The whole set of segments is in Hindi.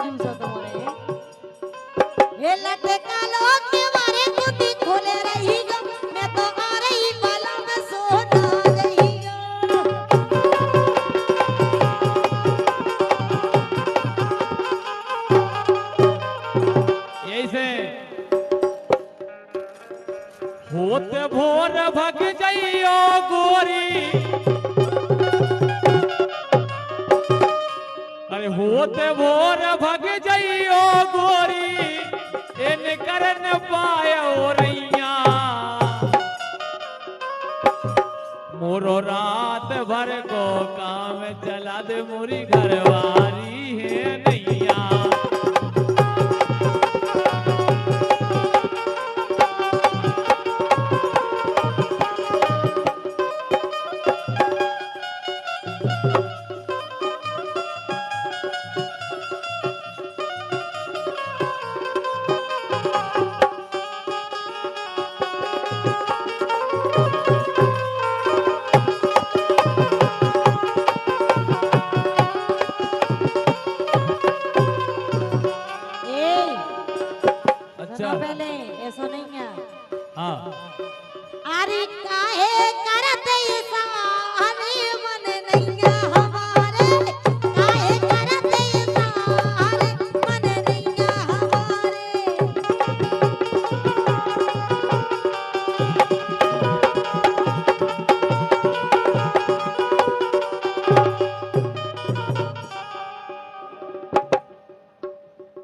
तुम सो तुम्हारे ये लटका लो के मारे कुत्ती खोले रही गो मैं तो आ रही बाला में सोना रही गो ऐसे होते भोर भग जाइयो गोरी, अरे होते भोर भग जाइयो गोरी, इन कर न पायो रैया मोरो रात भर को काम चला दे मोरी घरवारी है नैया। पहले ऐसा नहीं है। हाँ अरे काहे करते सारे मन नैया हमारे काहे करते सारे मन नैया हमारे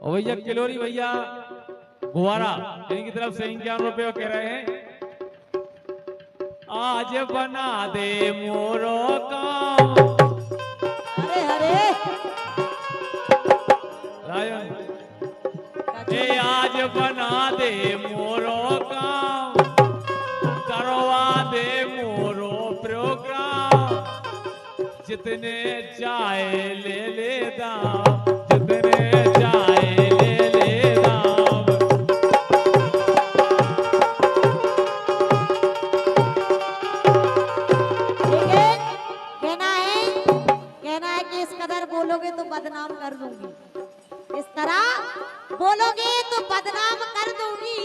और भैया किलोरी भैया गुवारा इनकी तरफ से 51 रुपये कह रहे हैं। आज बना दे मोरो काम, अरे हरे राजन ए आज बना दे मोरो काम, करवा दे मोरो प्रोग्राम, जितने चाहे ले ले दाम, जितने चाहे ले ले दाम। कहना है कि इस कदर बोलोगे तो बदनाम कर दूंगी, इस तरह बोलोगे तो बदनाम कर दूंगी,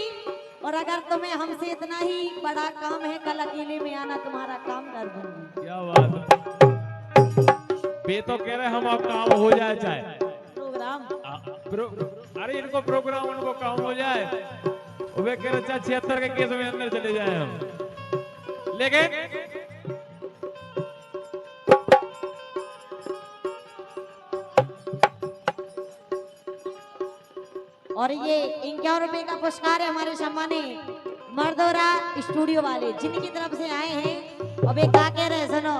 और अगर तुम्हें हमसे इतना ही बड़ा काम है कल अकेले में आना तुम्हारा काम कर दूंगी। क्या बात है, बे तो कह रहे हम अब काम हो जाए चाहे प्रोग्राम अरे इनको प्रोग्राम उनको काम हो जाए, वे कह रहे 76 के केस में अंदर चले जाए हम, लेकिन और ये 51 रुपए का पुरस्कार है हमारे सम्मानित मर्दोरा स्टूडियो वाले जिनकी तरफ से आए हैं। अब एक क्या कह रहे हैं सुनो,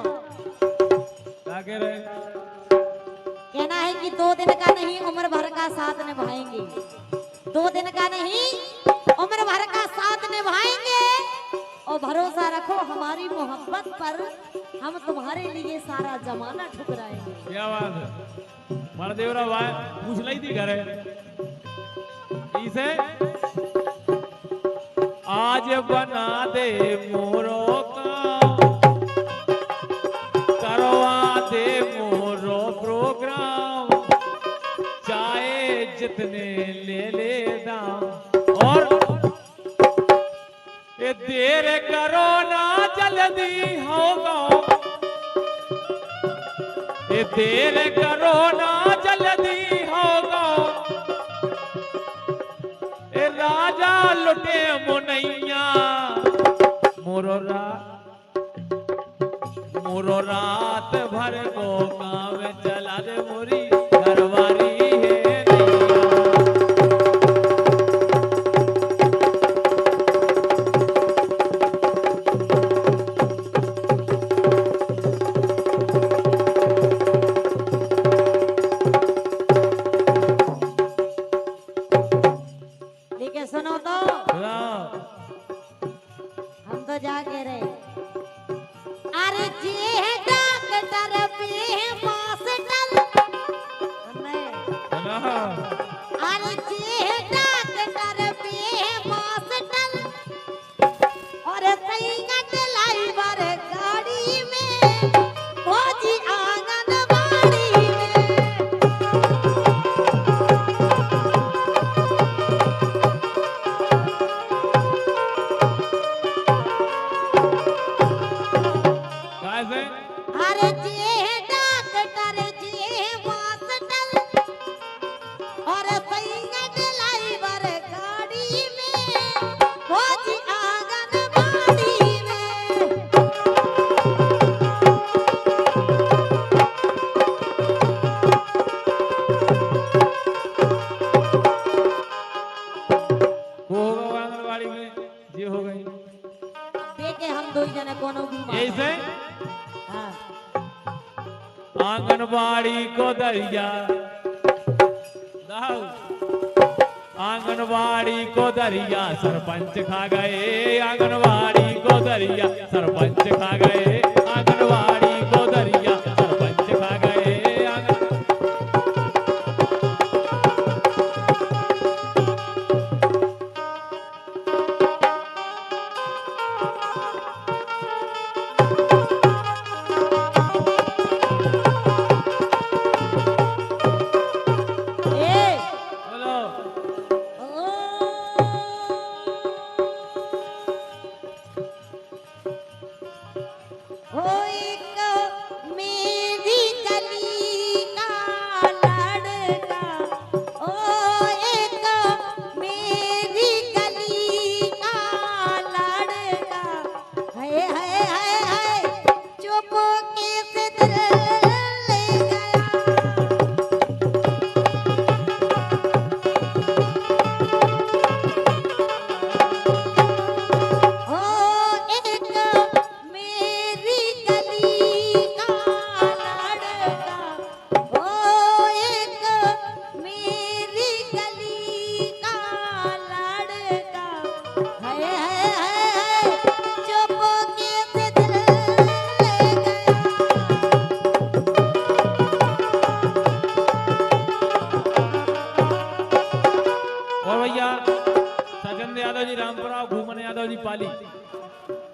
क्या कह रहे हैं? कहना है कि 2 दिन का नहीं उम्र भर का साथ निभाएंगे, 2 दिन का नहीं उम्र भर का साथ निभाएंगे, और भरोसा रखो हमारी मोहब्बत पर, हम तुम्हारे लिए सारा जमाना ठुकराएंगे। क्या बात है, मरदेवरा भाई पूछ ली थी घरे इसे आज बना दे मोरो काम, करवा दे मोरो प्रोग्राम, चाहे जितने ले ले दाम, और ये देर करो ना जल्दी होगा, ये देर करो ना जल्दी होगा, राजा लुटे मुनैया मोरो रात भर को काम चला दे मोरी घरवारी है नैया। सुनो तो हम तो जा के रहे, अरे जी है डॉक्टर भी मास्टर, अरे जी है डॉक्टर भी मास्टर, और सही लाई बार गाड़ी में भोजी आंगनबाड़ी में दरिया दाऊ आंगनवाड़ी को दरिया सरपंच खा गए, आंगनवाड़ी को दरिया सरपंच खा गए, आंगनवाड़ी को दरिया सरपंच खा गए।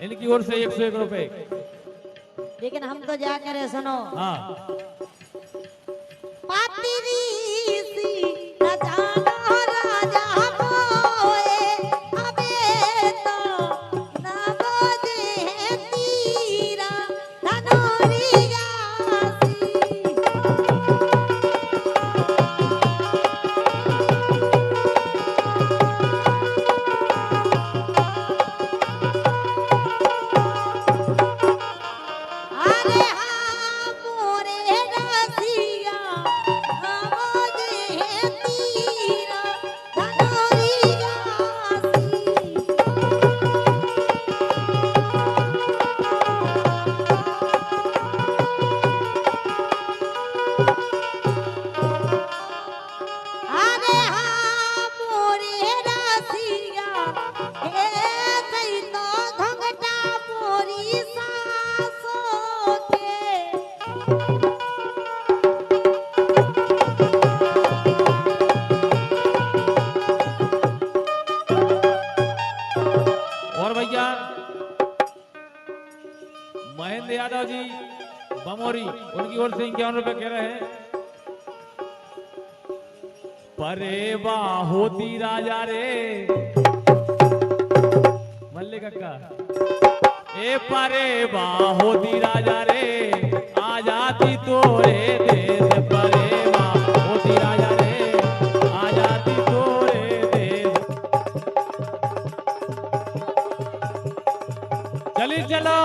इनकी ओर से 101 रुपए। लेकिन हम तो जा करे सुनो। हाँ महेंद्र यादव जी बमोरी, उनकी ओर से 51 रुपए कह रहे हैं। परे होती राजा रे मल्ले कक्का, ए परे होती राजा रे आ जाती तोरे देश, परे होती राजा रे आ जाती तोरे देश। चली चलो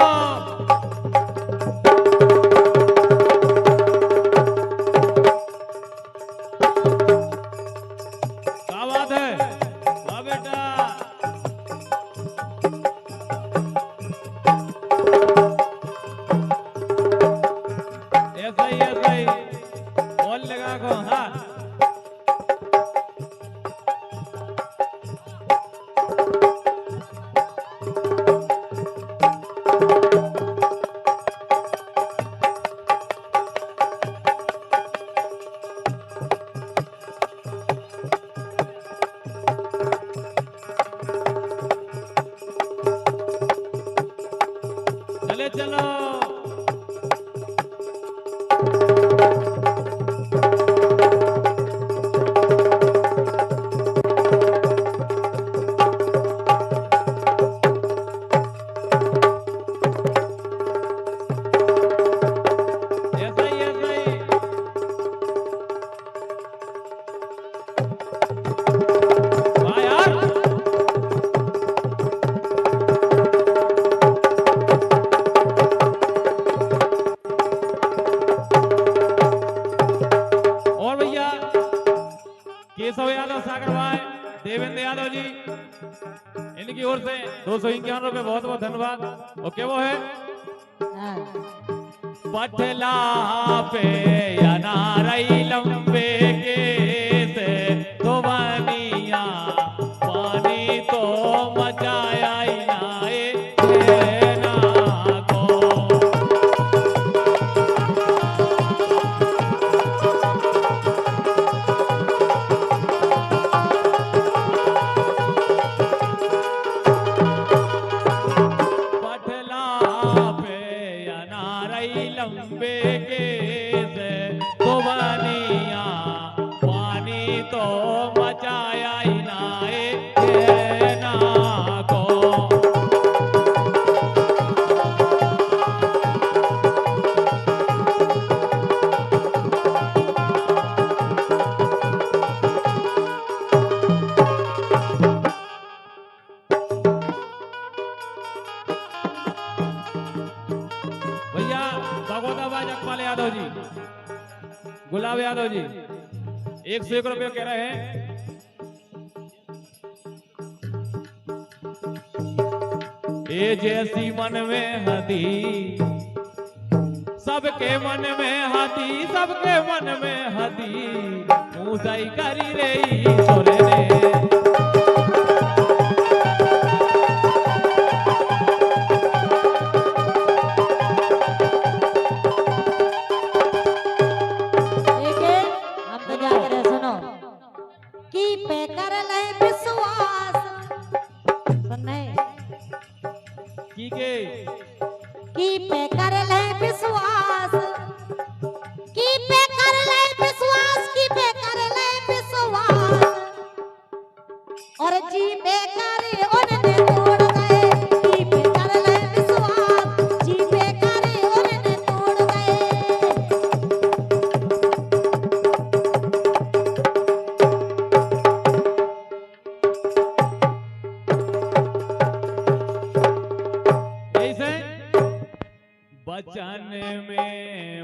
चलो केशव यादव, सागर भाई, देवेंद्र यादव जी, इनकी ओर से 251 रुपए, बहुत बहुत धन्यवाद। ओके वो है पठला पे अनारई लंबे केस तो बनिया पानी तो मचाया इनाए ना को। पठला पे अनारई लंबे केस तो बनिया पानी तो मचाया इनाए ना को। भैया भगवताबाई जगपाल यादव जी, गुलाब यादव जी 101 रुपये कह रहे हैं। ये जैसी मन में हदी सबके मन में हदी, सबके मन में हदी मुसाई करी रही सोरे ने। हम तो जाकर सुनो कि पे कर ले विश्वास सुनने की के कि पे कर ले विश्वास कि पे कर ले विश्वास कि पे कर ले विश्वास और जी बेकार उन्हें तोड़ गए कि पे कर ले विश्वास जी बेकार उन्हें तोड़ गए। ऐसे बचन में